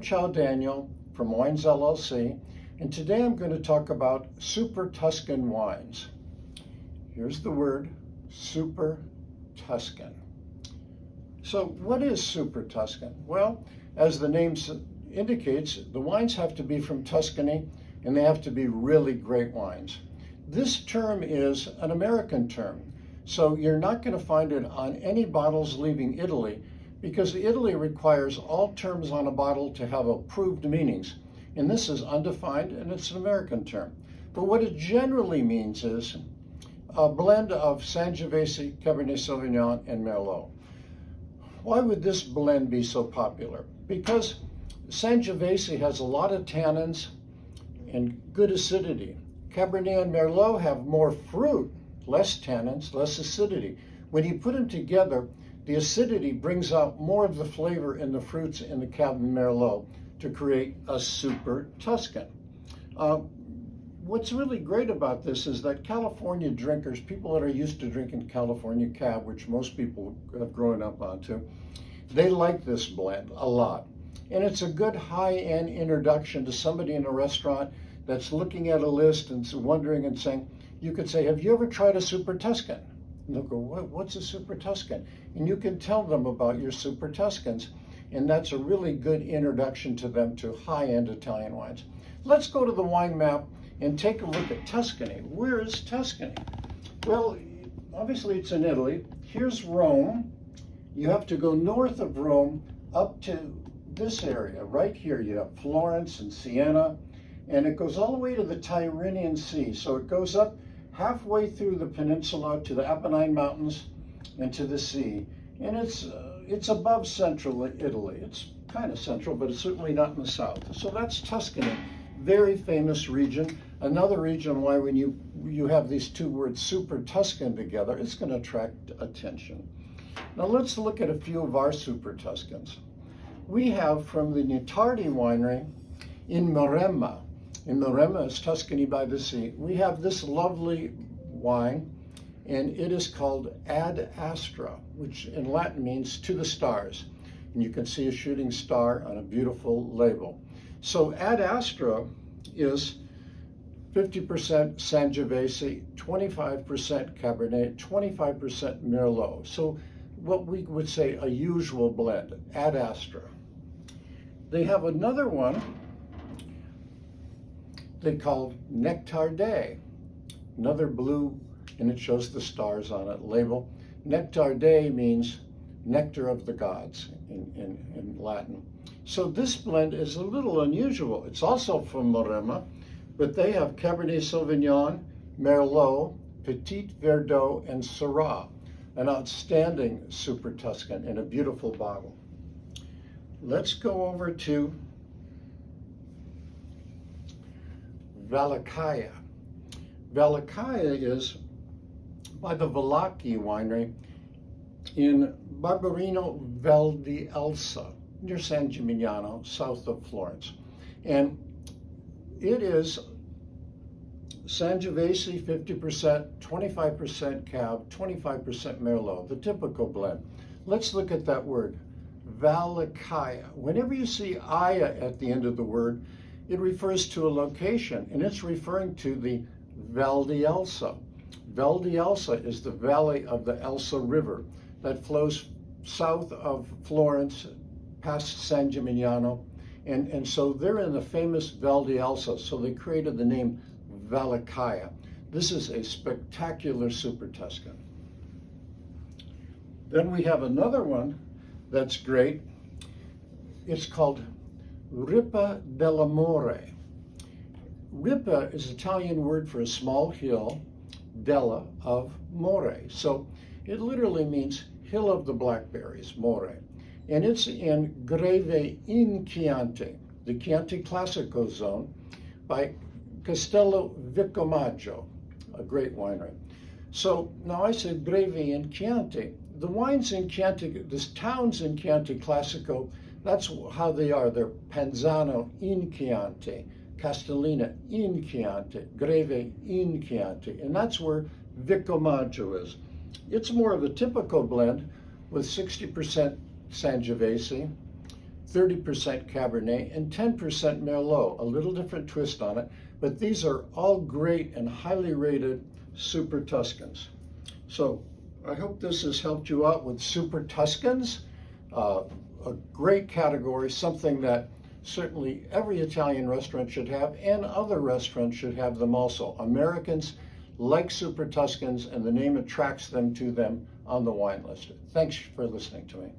Ciao Daniel from Wines LLC, and today I'm going to talk about Super Tuscan wines. Here's the word, Super Tuscan. So what is Super Tuscan? Well, as the name indicates, the wines have to be from Tuscany and they have to be really great wines. This term is an American term, so you're not going to find it on any bottles leaving Italy, because Italy requires all terms on a bottle to have approved meanings. And this is undefined and it's an American term. But what it generally means is a blend of Sangiovese, Cabernet Sauvignon, and Merlot. Why would this blend be so popular? Because Sangiovese has a lot of tannins and good acidity. Cabernet and Merlot have more fruit, less tannins, less acidity. When you put them together, the acidity brings out more of the flavor in the fruits in the Cabernet Merlot to create a Super Tuscan. What's really great about this is that California drinkers, people that are used to drinking California Cab, which most people have grown up onto, they like this blend a lot. And it's a good high-end introduction to somebody in a restaurant that's looking at a list and wondering and saying, you could say, have you ever tried a Super Tuscan? And they'll go, what's a Super Tuscan? And you can tell them about your Super Tuscans, and that's a really good introduction to them to high-end Italian wines. Let's go to the wine map and take a look at Tuscany. Where is Tuscany? Well, obviously it's in Italy. Here's Rome. You have to go north of Rome up to this area. Right here you have Florence and Siena, and it goes all the way to the Tyrrhenian Sea. So it goes up halfway through the peninsula to the Apennine Mountains and to the sea. And it's above central Italy. It's kind of central, but it's certainly not in the south. So that's Tuscany, very famous region. Another region why when you have these two words, Super Tuscan, together, it's going to attract attention. Now let's look at a few of our Super Tuscans. We have from the Nitardi winery in Maremma. In Maremma is Tuscany by the sea. We have this lovely wine, and it is called Ad Astra, which in Latin means to the stars. And you can see a shooting star on a beautiful label. So Ad Astra is 50% Sangiovese, 25% Cabernet, 25% Merlot. So what we would say a usual blend, Ad Astra. They have another one they call Nectar Day, another blue, and it shows the stars on it, label. Nectar Day means nectar of the gods in Latin. So this blend is a little unusual. It's also from Maremma, but they have Cabernet Sauvignon, Merlot, Petit Verdot, and Syrah, an outstanding Super Tuscan in a beautiful bottle. Let's go over to Valacaya. Valacaya is by the Valacchi winery in Barberino Val di Elsa, near San Gimignano, south of Florence. And it is Sangiovese 50%, 25% Cab, 25% Merlot, the typical blend. Let's look at that word, Valacaya. Whenever you see Aya at the end of the word, it refers to a location, and it's referring to the Val di Elsa. Val di Elsa is the valley of the Elsa River that flows south of Florence, past San Gimignano, and so they're in the famous Val di Elsa, so they created the name Valacaya. This is a spectacular Super Tuscan. Then we have another one that's great. It's called Ripa dell'Amore. Ripa is an Italian word for a small hill, della, of more. So it literally means hill of the blackberries, more. And it's in Greve in Chianti, the Chianti Classico zone, by Castello Viccomaggio, a great winery. So now I said Greve in Chianti. The wines in Chianti, the towns in Chianti Classico, that's how they are. They're Panzano in Chianti, Castellina in Chianti, Greve in Chianti, and that's where Viccomaggio is. It's more of a typical blend with 60% Sangiovese, 30% Cabernet, and 10% Merlot, a little different twist on it, but these are all great and highly rated Super Tuscans. So I hope this has helped you out with Super Tuscans, a great category, something that certainly every Italian restaurant should have, and other restaurants should have them also. Americans like Super Tuscans, and the name attracts them to them on the wine list. Thanks for listening to me.